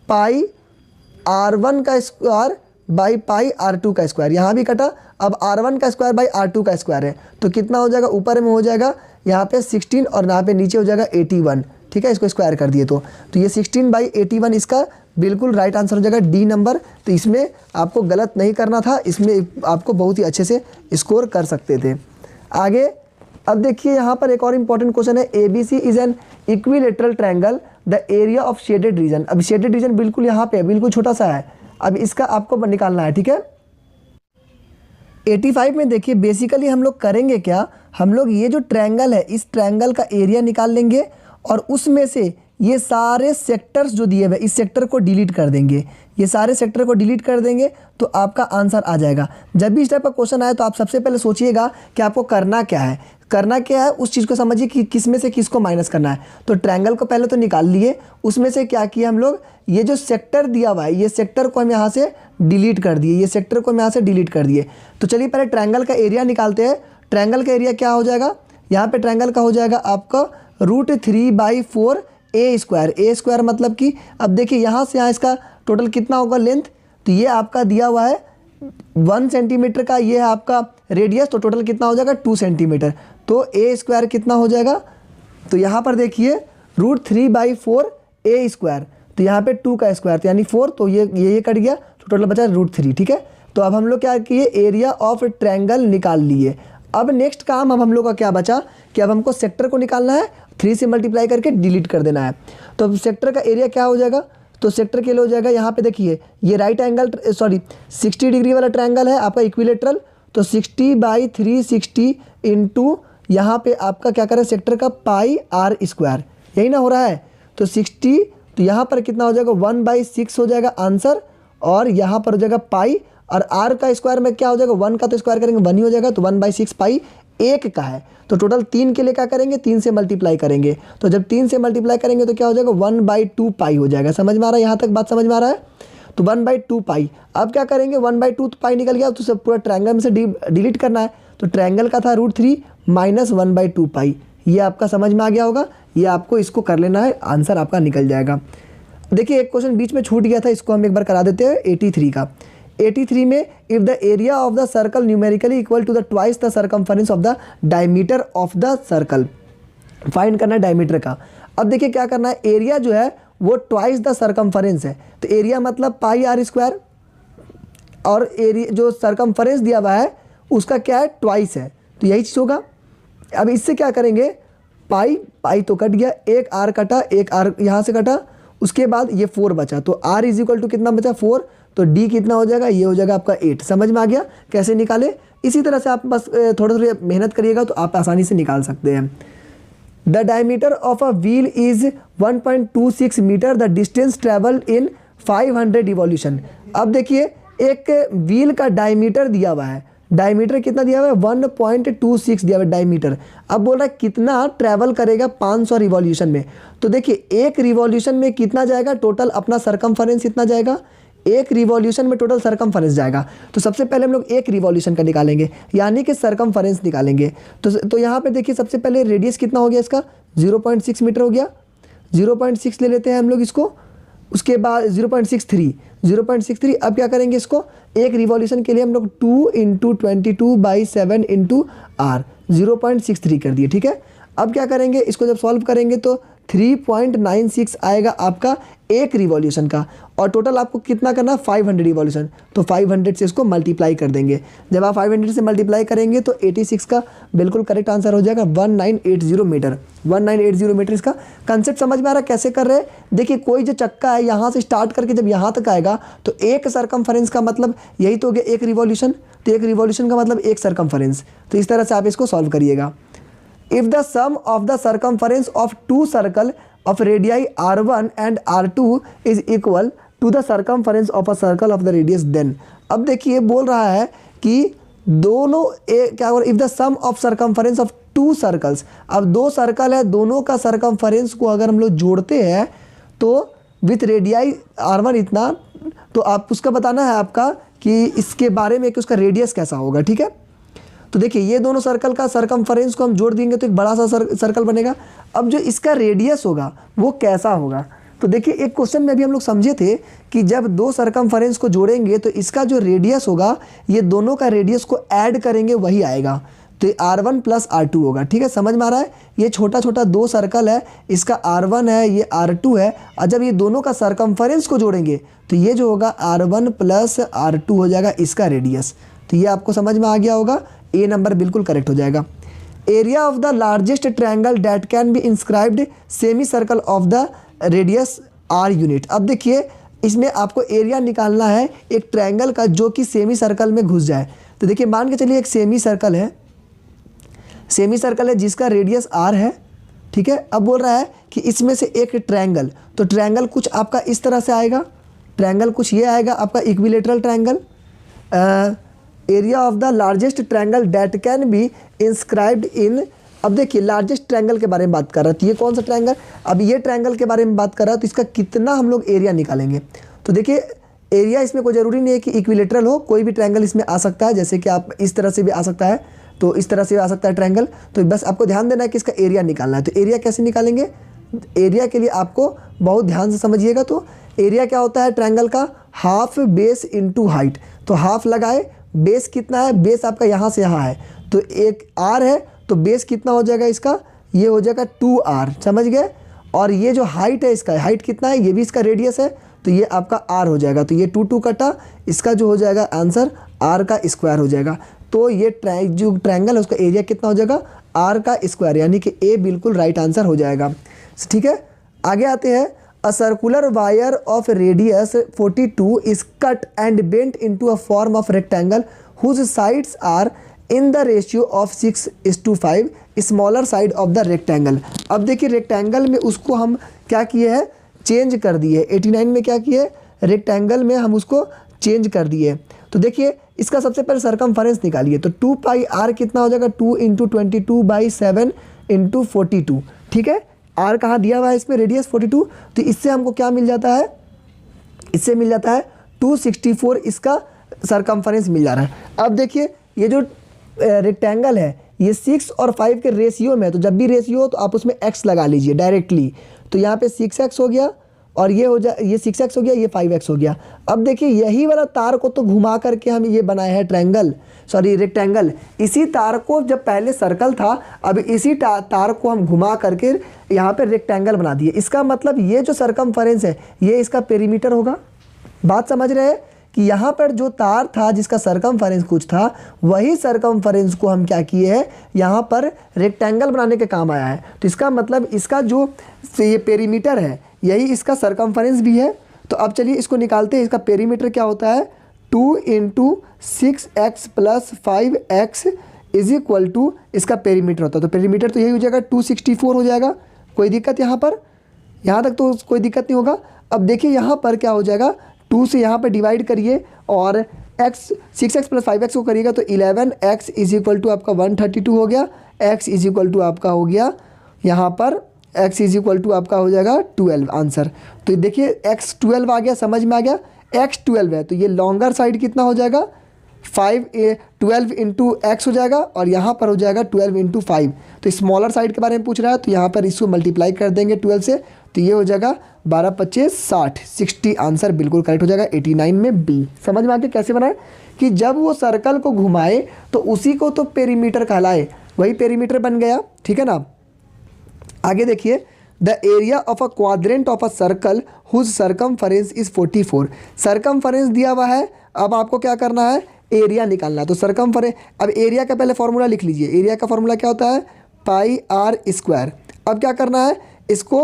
पाई R1 का स्क्वायर बाई पाई R2 का स्क्वायर, यहाँ भी कटा। अब R1 का स्क्वायर बाई R2 का स्क्वायर है तो कितना हो जाएगा, ऊपर में हो जाएगा यहाँ पे 16 और यहाँ पे नीचे हो जाएगा 81। ठीक है, इसको स्क्वायर कर दिए तो ये 16/81 इसका बिल्कुल राइट आंसर हो जाएगा, डी नंबर। तो इसमें आपको गलत नहीं करना था, इसमें आपको बहुत ही अच्छे से स्कोर कर सकते थे। आगे अब देखिए यहाँ पर एक और इम्पॉर्टेंट क्वेश्चन है, ABC is an equilateral triangle, the area of shaded region. अब शेडेड रीजन बिल्कुल यहाँ पे बिल्कुल छोटा सा है, अब इसका आपको निकालना है, ठीक है। 85 में देखिए बेसिकली हम लोग करेंगे क्या, हम लोग ये जो ट्रायंगल है इस ट्रायंगल का एरिया निकाल लेंगे और उसमें से ये सारे सेक्टर्स जो दिए हुए इस सेक्टर को डिलीट कर देंगे, ये सारे सेक्टर को डिलीट कर देंगे तो आपका आंसर आ जाएगा। जब भी इस टाइप का क्वेश्चन आए तो आप सबसे पहले सोचिएगा कि आपको करना क्या है, करना क्या है उस चीज़ को समझिए कि किस में से किसको माइनस करना है। तो ट्रायंगल को पहले तो निकाल लिए, उसमें से क्या किया हम लोग, ये जो सेक्टर दिया हुआ है ये सेक्टर को हम यहाँ से डिलीट कर दिए, ये सेक्टर को हम यहाँ से डिलीट कर दिए। तो चलिए पहले ट्रायंगल का एरिया निकालते हैं। ट्रायंगल का एरिया क्या हो जाएगा, यहाँ पे ट्रायंगल का हो जाएगा आपका √3/4 ए स्क्वायर मतलब कि अब देखिए यहाँ से यहाँ इसका टोटल कितना होगा लेंथ, तो ये आपका दिया हुआ है 1 सेंटीमीटर का, ये है आपका रेडियस, तो टोटल कितना हो जाएगा 2 सेंटीमीटर। तो ए स्क्वायर कितना हो जाएगा, तो यहाँ पर देखिए √3/4 ए स्क्वायर, तो यहाँ पे 2 का स्क्वायर तो यानी 4, तो ये कट गया तो टोटल बचा √3, ठीक है। तो अब हम लोग क्या किए, एरिया ऑफ ट्रायंगल निकाल लिए। अब नेक्स्ट काम अब हम लोग का क्या बचा कि अब हमको सेक्टर को निकालना है, 3 से मल्टीप्लाई करके डिलीट कर देना है। तो अब सेक्टर का एरिया क्या हो जाएगा, तो सेक्टर के लिए हो जाएगा यहाँ पे देखिए ये राइट एंगल 60 डिग्री वाला ट्रायंगल है आपका इक्विलेटरल, तो 60/360 इंटू यहाँ पे आपका क्या करें सेक्टर का πr², यही ना हो रहा है। तो 60, तो यहाँ पर कितना हो जाएगा 1/6 हो जाएगा आंसर, और यहाँ पर हो जाएगा पाई, और r का स्क्वायर में क्या हो जाएगा 1 का तो स्क्वायर करेंगे 1 ही हो जाएगा, तो 1/6 पाई 1 का है। तो टोटल 3 के लिए क्या करेंगे 3 से मल्टीप्लाई करेंगे, तो जब 3 से मल्टीप्लाई करेंगे तो क्या हो जाएगा 1/2 पाई हो जाएगा। समझ में आ रहा है, यहाँ तक बात समझ में आ रहा है। तो 1/2 पाई, अब क्या करेंगे 1/2 पाई निकल गया तो सब पूरा ट्रायंगल में से डिलीट करना है। तो ट्रायंगल का था √3 माइनस 1/2 पाई, ये आपका समझ में आ गया होगा, ये आपको इसको कर लेना है, आंसर आपका निकल जाएगा। देखिए एक क्वेश्चन बीच में छूट गया था, इसको हम एक बार करा देते हैं 83 का। 83 में if the area of the circle numerically equal to the twice the circumference of the diameter of the circle, find करना है डायमीटर का। अब देखिए क्या करना है, एरिया जो है वो ट्वाइस द सर्कमफरेंस है, तो एरिया मतलब πr², और एरिया जो सर्कमफरेंस दिया हुआ है उसका क्या है ट्वाइस है, तो यही चीज़ होगा। अब इससे क्या करेंगे, पाई तो कट गया, एक r कटा, एक r यहाँ से कटा, उसके बाद ये 4 बचा, तो r इक्वल टू कितना बचा 4, तो d कितना हो जाएगा, ये हो जाएगा आपका 8। समझ में आ गया कैसे निकाले, इसी तरह से आप बस थोड़ी मेहनत करिएगा तो आप आसानी से निकाल सकते हैं। The diameter of a wheel is 1.26 metre, the distance travel in 500 revolution. अब देखिए एक व्हील का डायमीटर दिया हुआ है, डायमीटर कितना दिया हुआ है 1.26 दिया हुआ है डायमीटर। अब बोल रहा है कितना ट्रैवल करेगा 500 रिवॉल्यूशन में, तो देखिए एक रिवॉल्यूशन में कितना जाएगा टोटल अपना सरकमफरेंस इतना जाएगा, एक रिवॉल्यूशन में टोटल सरकमफरेंस जाएगा। तो सबसे पहले हम लोग एक रिवॉल्यूशन का निकालेंगे, यानी कि सरकमफरेंस निकालेंगे। तो यहाँ पे देखिए सबसे पहले रेडियस कितना हो गया इसका 0.6 मीटर हो गया, 0.6 ले लेते हैं हम लोग इसको, उसके बाद 0.63। अब क्या करेंगे इसको, एक रिवॉल्यूशन के लिए हम लोग 2 × 22/7 × r 0.63 कर दिए, ठीक है। अब क्या करेंगे, इसको जब सॉल्व करेंगे तो 3.96 आएगा आपका एक रिवॉल्यूशन का, और टोटल आपको कितना करना है 500 रिवॉल्यूशन, तो 500 से इसको मल्टीप्लाई कर देंगे। जब आप 500 से मल्टीप्लाई करेंगे तो 86 का बिल्कुल करेक्ट आंसर हो जाएगा 1980 मीटर। 1980 मीटर इसका कंसेप्ट समझ में आ रहा है कैसे कर रहे हैं। देखिए कोई जो चक्का है यहाँ से स्टार्ट करके जब यहाँ तक आएगा तो एक सरकमफरेंस का मतलब यही तो हो गया एक रिवॉल्यूशन, तो एक रिवॉल्यूशन का मतलब एक सरकमफरेंस। तो इस तरह से आप इसको सॉल्व करिएगा। If the sum of the circumference of two circle of radii r1 and r2 is equal to the circumference of a circle of the radius then, अब देखिए बोल रहा है कि दोनों क्या होगा, if the sum of circumference of two circles, अब दो सर्कल है दोनों का circumference को अगर हम लोग जोड़ते हैं तो with radii r1 इतना, तो आप उसका बताना है आपका कि इसके बारे में कि उसका रेडियस कैसा होगा, ठीक है। तो देखिए ये दोनों सर्कल का सरकमफरेंस को हम जोड़ देंगे तो एक बड़ा सा सर्कल बनेगा। अब जो इसका रेडियस होगा वो कैसा होगा, तो देखिए एक क्वेश्चन में भी हम लोग समझे थे कि जब दो सरकमफरेंस को जोड़ेंगे तो इसका जो रेडियस होगा ये दोनों का रेडियस को ऐड करेंगे वही आएगा। तो ये R1 प्लस R2 होगा। ठीक है, समझ में आ रहा है। ये छोटा छोटा दो सर्कल है, इसका R1 है, ये R2 है, और जब ये दोनों का सरकमफेरेंस को जोड़ेंगे तो ये जो होगा R1 प्लस R2 हो जाएगा इसका रेडियस। तो ये आपको समझ में आ गया होगा, ए नंबर बिल्कुल करेक्ट हो जाएगा। Area of the largest triangle that can be inscribed semi circle of the radius R unit. अब देखिए इसमें आपको एरिया निकालना है एक ट्रायंगल का जो कि सेमी सर्कल में घुस जाए। तो देखिए मान के चलिए एक सेमी सर्कल है जिसका रेडियस R है। ठीक है, अब बोल रहा है कि इसमें से एक ट्रायंगल, तो ट्रायंगल कुछ आपका इस तरह से आएगा, ट्रायंगल कुछ ये आएगा आपका equilateral triangle. Area of the largest triangle that can be inscribed in. अब देखिए लार्जेस्ट ट्रायंगल के बारे में बात कर रहा है, तो ये कौन सा ट्रायंगल, अब ये ट्रायंगल के बारे में बात कर रहा है, तो इसका कितना हम लोग एरिया निकालेंगे। तो देखिए एरिया इसमें कोई ज़रूरी नहीं है कि इक्विलेटरल हो, कोई भी ट्रायंगल इसमें आ सकता है, जैसे कि आप इस तरह से भी आ सकता है, तो इस तरह से भी आ सकता है ट्रायंगल। तो बस आपको ध्यान देना है कि इसका एरिया निकालना है। तो एरिया कैसे निकालेंगे, एरिया के लिए आपको बहुत ध्यान से समझिएगा। तो एरिया क्या होता है ट्रायंगल का, हाफ बेस इंटू हाइट। तो हाफ लगाए, बेस कितना है, बेस आपका यहाँ से यहाँ है, तो एक R है, तो बेस कितना हो जाएगा इसका, ये हो जाएगा 2R, समझ गए। और ये जो हाइट है इसका, हाइट कितना है, ये भी इसका रेडियस है, तो ये आपका R हो जाएगा। तो ये 2 कटा, इसका जो हो जाएगा आंसर R का स्क्वायर हो जाएगा। तो ये जो ट्रायंगल है उसका एरिया कितना हो जाएगा, R का स्क्वायर, यानी कि A बिल्कुल राइट आंसर हो जाएगा। ठीक है, आगे आते हैं। A circular wire of radius 42 is cut and bent into a form of rectangle whose sides are in the ratio of 6:5 smaller side of the rectangle. अब देखिए रेक्टेंगल में उसको हम क्या किए हैं, चेंज कर दिए। 89 में क्या किए, रेक्टेंगल में हम उसको चेंज कर दिए। तो देखिए इसका सबसे पहले सरकमफेरेंस निकालिए, तो 2πr कितना हो जाएगा, 2 × 22/7 × 42। ठीक है, R कहाँ दिया हुआ है इसमें, रेडियस 42, तो इससे हमको क्या मिल जाता है, इससे मिल जाता है 264 इसका सरकमफेरेंस मिल जा रहा है। अब देखिए ये जो रेक्टेंगल है ये 6 और 5 के रेशियो में है, तो जब भी रेशियो हो तो आप उसमें x लगा लीजिए डायरेक्टली। तो यहाँ पे 6x हो गया, और ये हो जाए, ये 6x हो गया, ये 5x हो गया। अब देखिए यही वाला तार को तो घुमा करके हम ये बनाए हैं रेक्टेंगल। इसी तार को जब पहले सर्कल था, अब इसी तार को हम घुमा करके यहाँ पे रेक्टेंगल बना दिए। इसका मतलब ये जो सरकमफेरेंस है ये इसका पेरीमीटर होगा। बात समझ रहे हैं कि यहाँ पर जो तार था जिसका सरकमफेरेंस कुछ था, वही सरकमफेरेंस को हम क्या किए हैं, यहाँ पर रेक्टेंगल बनाने के काम आया है। तो इसका मतलब इसका जो ये पेरीमीटर है यही इसका सरकमफेरेंस भी है। तो अब चलिए इसको निकालते हैं। इसका पेरीमीटर क्या होता है, 2 × 6x + 5x = इसका पेरीमीटर होता है। तो पेरीमीटर तो यही हो जाएगा, 264 हो जाएगा। कोई दिक्कत यहाँ पर, यहाँ तक तो कोई दिक्कत नहीं होगा। अब देखिए यहाँ पर क्या हो जाएगा, 2 से यहाँ पर डिवाइड करिए और 6x + 5x को करिएगा तो 11x = आपका 132 हो गया। x = आपका हो गया यहाँ पर x = आपका हो जाएगा 12 आंसर। तो देखिए x 12 आ गया, समझ में आ गया। x 12 है तो ये लॉन्गर साइड कितना हो जाएगा, 12 × x हो जाएगा, और यहाँ पर हो जाएगा 12 × 5। तो स्मॉलर साइड के बारे में पूछ रहा है, तो यहाँ पर इसको मल्टीप्लाई कर देंगे 12 से, तो ये हो जाएगा 12 × 25 = 60 आंसर बिल्कुल करेक्ट हो जाएगा 89 में बी। समझ में आ गया कैसे बनाए, कि जब वो सर्कल को घुमाए तो उसी को तो पेरीमीटर कहलाए, वही पेरीमीटर बन गया। ठीक है ना। आगे देखिए, the area of a quadrant of a circle whose circumference is 44। Circumference दिया हुआ है, अब आपको क्या करना है, एरिया निकालना है। तो सरकमफेरेंस, अब एरिया का पहले फॉर्मूला लिख लीजिए। एरिया का फॉर्मूला क्या होता है, πr²। अब क्या करना है, इसको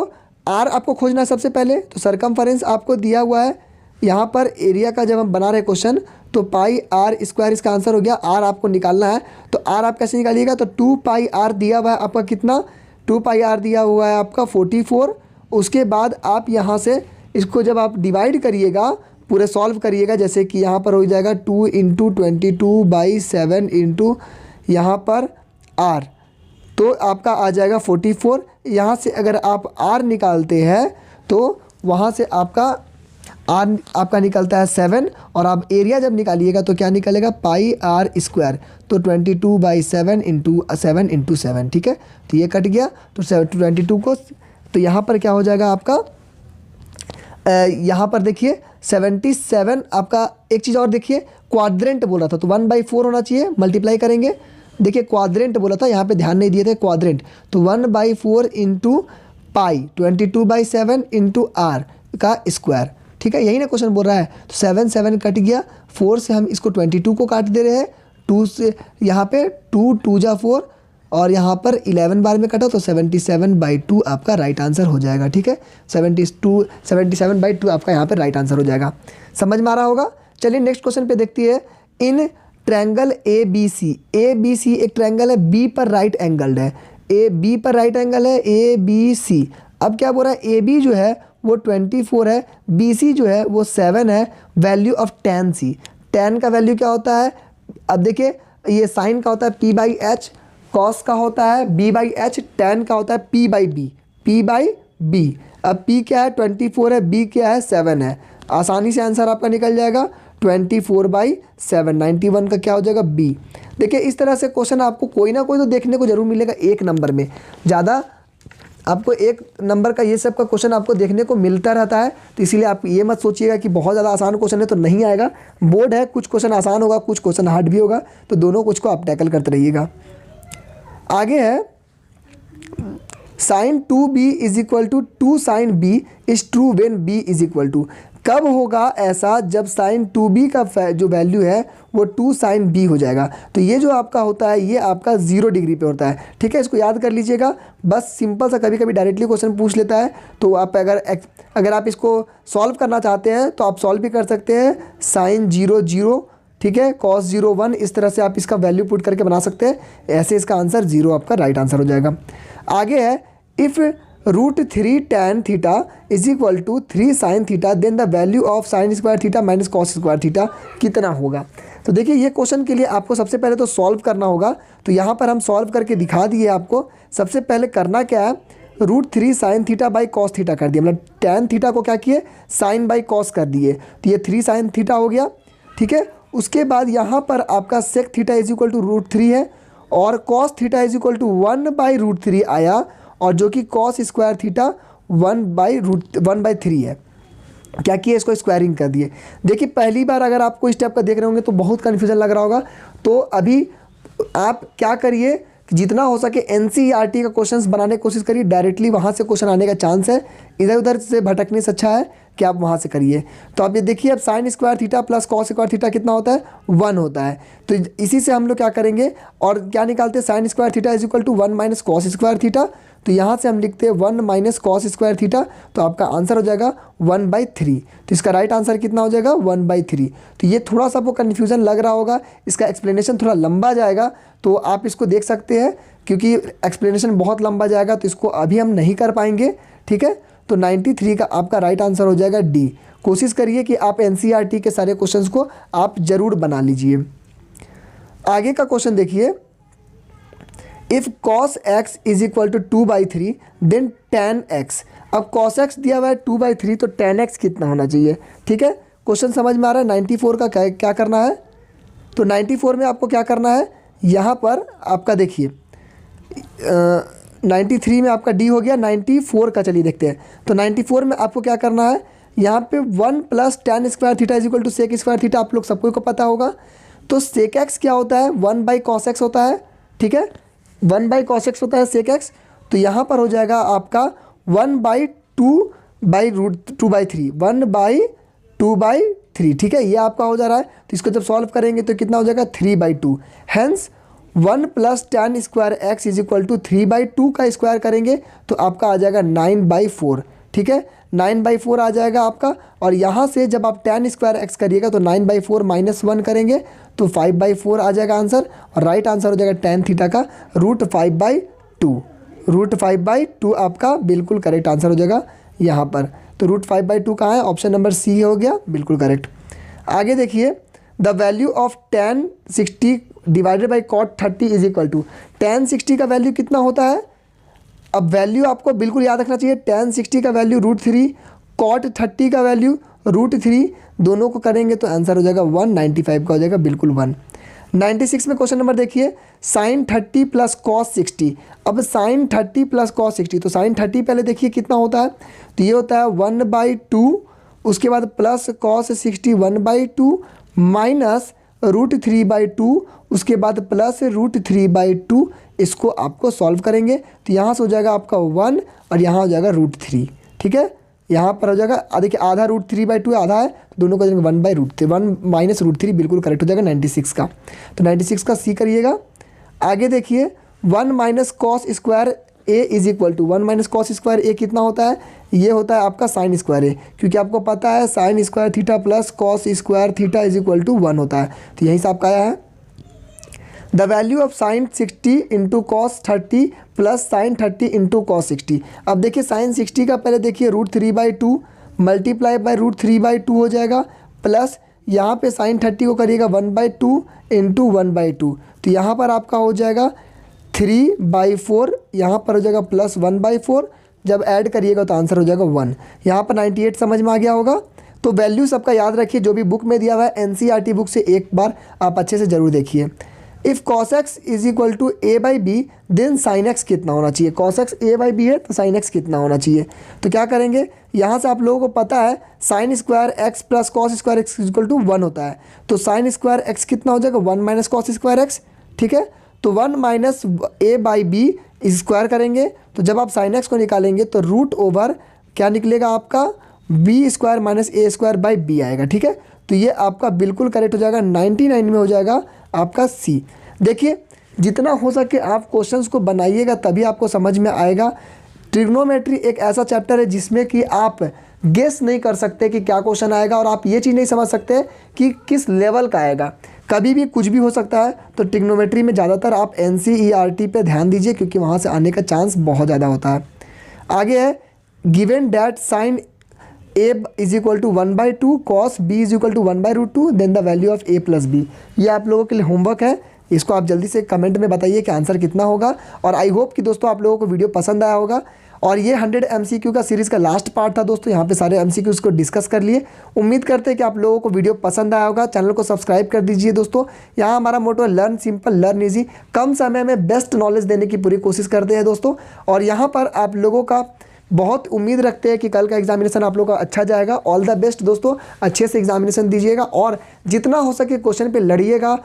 r आपको खोजना है सबसे पहले। तो सरकमफेरेंस आपको दिया हुआ है, यहाँ पर एरिया का जब हम बना रहे क्वेश्चन, तो πr² इसका आंसर हो गया। r आपको निकालना है, तो r आप कैसे निकालिएगा, तो 2πr दिया हुआ है आपका कितना, 2πr दिया हुआ है आपका 44। उसके बाद आप यहाँ से इसको जब आप डिवाइड करिएगा, पूरे सॉल्व करिएगा, जैसे कि यहाँ पर हो जाएगा 2 × 22/7 × यहाँ पर r, तो आपका आ जाएगा 44। यहाँ से अगर आप r निकालते हैं तो वहाँ से आपका r आपका निकलता है 7, और आप एरिया जब निकालिएगा तो क्या निकलेगा, πr²। तो 22/7 × 7 × 7। ठीक है, तो ये कट गया, तो 22 को, तो यहाँ पर क्या हो जाएगा आपका, यहाँ पर देखिए 77 आपका। एक चीज़ और देखिए, क्वाड्रेंट बोल रहा था तो 1/4 होना चाहिए, मल्टीप्लाई करेंगे देखिए क्वाड्रेंट बोला था, यहाँ पे ध्यान नहीं दिए थे, क्वाड्रेंट। तो 1/4 इंटू पाई 22/7 इंटू आर का स्क्वायर, ठीक है, यही ना क्वेश्चन बोल रहा है। तो 7 कट गया, 4 से हम इसको 22 को काट दे रहे हैं, 2 से यहाँ पे 2 2 जा 4 और यहाँ पर 11 बार में कटा तो 77/2 आपका राइट आंसर हो जाएगा, ठीक है। 77/2 आपका यहाँ पर राइट आंसर हो जाएगा। समझ में आ रहा होगा। चलिए नेक्स्ट क्वेश्चन पे देखती है। In triangle A B C एक ट्रायंगल है, बी पर राइट एंगल्ड है, ए बी पर राइट एंगल है ABC। अब क्या बोल रहा है, AB जो है वो 24 है, BC जो है वो 7 है। Value of tan C, tan का वैल्यू क्या होता है, अब देखिए ये साइन का होता है P/H, कॉस का होता है B/H, tan का होता है P/B। अब P क्या है 24 है, B क्या है 7 है। आसानी से आंसर आपका निकल जाएगा 24/7। 91 का क्या हो जाएगा B। देखिए इस तरह से क्वेश्चन आपको कोई ना कोई तो देखने को जरूर मिलेगा एक नंबर में, ज़्यादा आपको एक नंबर का ये सब का क्वेश्चन आपको देखने को मिलता रहता है। तो इसीलिए आप ये मत सोचिएगा कि बहुत ज़्यादा आसान क्वेश्चन है तो नहीं आएगा। बोर्ड है, कुछ क्वेश्चन आसान होगा, कुछ क्वेश्चन हार्ड भी होगा, तो दोनों कुछ को आप टैकल करते रहिएगा। आगे है sin 2b is equal to 2 sin b is true when b is equal to. कब होगा ऐसा, जब sin 2b का जो वैल्यू है वो 2 sin b हो जाएगा। तो ये जो आपका होता है ये आपका 0 डिग्री पे होता है, ठीक है, इसको याद कर लीजिएगा। बस सिंपल सा कभी कभी डायरेक्टली क्वेश्चन पूछ लेता है, तो आप अगर आप इसको सॉल्व करना चाहते हैं तो आप सॉल्व भी कर सकते हैं। sin 0 0, ठीक है, cos 0 1, इस तरह से आप इसका वैल्यू पुट करके बना सकते हैं। ऐसे इसका आंसर 0 आपका राइट आंसर हो जाएगा। आगे है if √3 tan theta is equal to 3 sin theta then the value of sin square theta minus cos square theta कितना होगा। तो देखिए ये क्वेश्चन के लिए आपको सबसे पहले तो सॉल्व करना होगा। तो यहाँ पर हम सॉल्व करके दिखा दिए आपको। सबसे पहले करना क्या है, √3 sin theta by cos theta कर दिया, मतलब tan थीटा को क्या किए sin बाई cos कर दिए, तो ये 3 sin थीटा हो गया, ठीक है। उसके बाद यहाँ पर आपका sec theta is equal to √3 है और cos theta is equal to 1/√3 आया, और जो कि cos स्क्वायर थीटा 1/3 है। क्या किया, इसको स्क्वायरिंग कर दिए। देखिए पहली बार अगर आपको इस टाइप का देख रहे होंगे तो बहुत कन्फ्यूजन लग रहा होगा। तो अभी आप क्या करिए, जितना हो सके NCERT का क्वेश्चंस बनाने की कोशिश करिए, डायरेक्टली वहाँ से क्वेश्चन आने का चांस है। इधर उधर से भटकने से अच्छा है कि आप वहाँ से करिए। तो आप ये देखिए, अब sin square theta plus cos square theta कितना होता है 1 होता है। तो इसी से हम लोग क्या करेंगे और क्या निकालते हैं, sin square theta is equal to 1 minus cos square theta. तो यहाँ से हम लिखते हैं 1 माइनस cos स्क्वायर थीटा, तो आपका आंसर हो जाएगा 1/3। तो इसका राइट आंसर कितना हो जाएगा 1/3। तो ये थोड़ा सा आपको कन्फ्यूजन लग रहा होगा, इसका एक्सप्लेनेशन थोड़ा लंबा जाएगा, तो आप इसको देख सकते हैं क्योंकि एक्सप्लेनेशन बहुत लंबा जाएगा, तो इसको अभी हम नहीं कर पाएंगे, ठीक है। तो 93 का आपका राइट आंसर हो जाएगा D। कोशिश करिए कि आप NCERT के सारे क्वेश्चंस को आप ज़रूर बना लीजिए। आगे का क्वेश्चन देखिए, if cos x is equal to 2/3 then tan x। अब cos x दिया हुआ है 2/3, तो tan x कितना होना चाहिए, ठीक है। क्वेश्चन समझ में आ रहा है। 94 का क्या करना है, तो 94 में आपको क्या करना है, यहाँ पर आपका देखिए 93 में आपका D हो गया, 94 का चलिए देखते हैं। तो 94 में आपको क्या करना है, यहाँ पे 1 plus tan square theta is equal to sec square theta आप लोग सबको को पता होगा। तो सेक एक्स क्या होता है 1/cos x होता है, ठीक है, 1/cos x होता है सेक एक्स। तो यहाँ पर हो जाएगा आपका 1/2/√2/3, 1/2/3, ठीक है, ये आपका हो जा रहा है। तो इसको जब सॉल्व करेंगे तो कितना हो जाएगा 3/2। Hence 1 plus tan square x is equal to 3/2 का स्क्वायर करेंगे तो आपका आ जाएगा 9/4, ठीक है, 9/4 आ जाएगा आपका। और यहाँ से जब आप tan स्क्वायर एक्स करिएगा तो 9/4 माइनस 1 करेंगे तो 5/4 आ जाएगा आंसर। और राइट आंसर हो जाएगा tan थीटा का √5/2। √5/2 आपका बिल्कुल करेक्ट आंसर हो जाएगा यहाँ पर। तो √5/2 कहाँ है, ऑप्शन नंबर सी हो गया, बिल्कुल करेक्ट। आगे देखिए, the value of tan 60 divided by cot 30 is equal to, tan 60 का वैल्यू कितना होता है। अब वैल्यू आपको बिल्कुल याद रखना चाहिए, tan 60 का वैल्यू √3, cot 30 का वैल्यू √3, दोनों को करेंगे तो आंसर हो जाएगा 195 का हो जाएगा बिल्कुल 1। 96 में क्वेश्चन नंबर देखिए, sin 30 प्लस cos 60। अब sin 30 प्लस cos 60, तो sin 30 पहले देखिए कितना होता है, तो ये होता है 1/2, उसके बाद प्लस cos 60 1/2 माइनस √3/2, उसके बाद प्लस √3/2, इसको आपको सॉल्व करेंगे तो यहाँ से हो जाएगा आपका 1 और यहाँ हो जाएगा √3। ठीक है, यहाँ पर हो जाएगा, देखिए आधा √3/2 आधा है, तो दोनों को 1/√3, 1 माइनस √3 बिल्कुल करेक्ट हो जाएगा 96 का। तो 96 का सी करिएगा। आगे देखिए 1 minus cos square A is equal to 1 minus cos square A कितना होता है, ये होता है आपका साइन स्क्वायर ए, क्योंकि आपको पता है sine square theta plus cos square theta is equal to 1 होता है। तो यही से आपका आया है the value of sine 60 into cos 30 plus sine 30 into cos 60। अब देखिए साइन 60 का पहले देखिए √3/2 मल्टीप्लाई बाय √3/2 हो जाएगा, प्लस यहाँ पे साइन 30 को करिएगा 1/2 इंटू 1/2, तो यहाँ पर आपका हो जाएगा 3/4, यहाँ पर हो जाएगा प्लस 1/4, जब ऐड करिएगा तो आंसर हो जाएगा 1। यहाँ पर 98 समझ में आ गया होगा। तो वैल्यू सबका याद रखिए, जो भी बुक में दिया हुआ है NCERT बुक से एक बार आप अच्छे से ज़रूर देखिए। If cos x is equal to a/b then sine x कितना होना चाहिए, cos x a/b है तो साइन x कितना होना चाहिए। तो क्या करेंगे, यहाँ से आप लोगों को पता है sine square x plus cos square x is equal to 1 होता है, तो साइन स्क्वायर x कितना हो जाएगा 1 माइनस कॉस स्क्वायर एक्स। ठीक है, तो 1 माइनस a/b स्क्वायर करेंगे, तो जब आप साइन x को निकालेंगे तो रूट ओवर क्या निकलेगा आपका b square minus a square by b आएगा। ठीक है, तो ये आपका बिल्कुल करेक्ट हो जाएगा, 99 में हो जाएगा आपका सी। देखिए जितना हो सके आप क्वेश्चंस को बनाइएगा तभी आपको समझ में आएगा। ट्रिग्नोमेट्री एक ऐसा चैप्टर है जिसमें कि आप गेस नहीं कर सकते कि क्या क्वेश्चन आएगा, और आप ये चीज़ नहीं समझ सकते कि किस लेवल का आएगा, कभी भी कुछ भी हो सकता है। तो ट्रिग्नोमेट्री में ज़्यादातर आप NCERT पे ध्यान दीजिए, क्योंकि वहाँ से आने का चांस बहुत ज़्यादा होता है। आगे है given that sine a is equal to 1/2 cos b is equal to 1/√2 then the value of a plus b। ये आप लोगों के लिए होमवर्क है, इसको आप जल्दी से कमेंट में बताइए कि आंसर कितना होगा। और आई होप कि दोस्तों आप लोगों को वीडियो पसंद आया होगा, और ये 100 MCQ का सीरीज़ का लास्ट पार्ट था दोस्तों। यहाँ पे सारे MCQs को डिस्कस कर लिए। उम्मीद करते हैं कि आप लोगों को वीडियो पसंद आया होगा। चैनल को सब्सक्राइब कर दीजिए दोस्तों। यहाँ हमारा मोटो है लर्न सिंपल लर्न ईजी, कम समय में बेस्ट नॉलेज देने की पूरी कोशिश करते हैं दोस्तों। और यहाँ पर आप लोगों का बहुत उम्मीद रखते हैं कि कल का एग्जामिनेशन आप लोगों का अच्छा जाएगा। ऑल द बेस्ट दोस्तों, अच्छे से एग्जामिनेशन दीजिएगा और जितना हो सके क्वेश्चन पे लड़िएगा,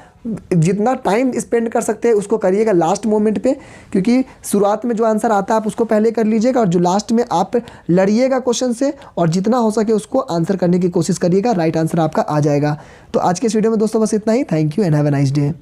जितना टाइम स्पेंड कर सकते हैं उसको करिएगा लास्ट मोमेंट पे, क्योंकि शुरुआत में जो आंसर आता है आप उसको पहले कर लीजिएगा और जो लास्ट में आप लड़िएगा क्वेश्चन से, और जितना हो सके उसको आंसर करने की कोशिश करिएगा, राइट आंसर आपका आ जाएगा। तो आज के इस वीडियो में दोस्तों बस इतना ही। Thank you and have a nice day.